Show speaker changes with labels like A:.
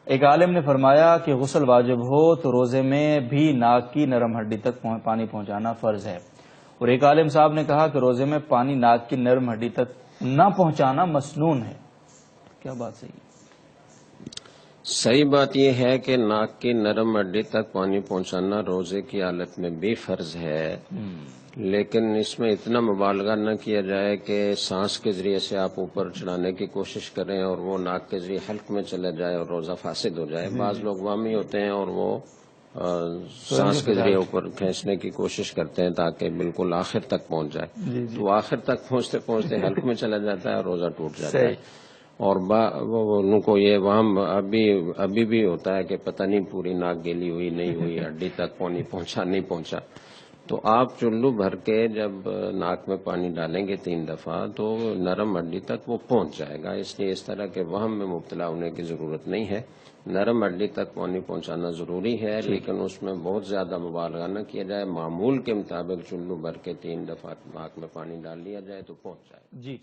A: ایک عالم نے فرمایا کہ غسل واجب ہو تو روزے میں بھی ناک کی نرم ہڈی تک پانی پہنچانا فرض ہے، اور ایک عالم صاحب نے کہا کہ روزے میں پانی ناک کی نرم ہڈی تک نہ پہنچانا مسنون ہے۔ کیا بات صحیح ہے؟
B: صحیح بات یہ ہے کہ ناک کی نرم ہڈی تک پانی پہنچانا روزے کی حالت میں بھی فرض ہے، لیکن اس میں اتنا مبالغہ نہ کیا جائے کہ سانس کے ذریعے سے آپ اوپر چڑھانے کی کوشش کریں اور وہ ناک کے ذریعے حلق میں چلا جائے اور روزہ فاسد ہو جائے۔ بعض لوگ وامی ہوتے ہیں اور وہ سانس کے ذریعے اوپر کھینچنے کی کوشش کرتے ہیں تاکہ بالکل آخر تک پہنچ جائے، تو آخر تک پہنچتے پہنچتے حلق میں چلا جاتا ہے اور روزہ ٹوٹ جاتا ہے۔ اور ان کو یہ وہم ابھی بھی ہوتا ہے کہ پتہ نہیں پوری ناک گیلی ہوئی نہیں ہوئی، ہڈی تک پانی پہنچا نہیں پہنچا۔ تو آپ چلو بھر کے جب ناک میں پانی ڈالیں گے 3 دفعہ تو نرم ہڈی تک وہ پہنچ جائے گا، اس لیے اس طرح کے وہم میں مبتلا ہونے کی ضرورت نہیں ہے۔ نرم ہڈی تک پانی پہنچانا ضروری ہے، لیکن اس میں بہت زیادہ مبالغہ نہ کیا جائے، معمول کے مطابق چلو بھر کے 3 دفعہ ناک میں پانی ڈال لیا جائے تو پہنچ جائے۔
A: جی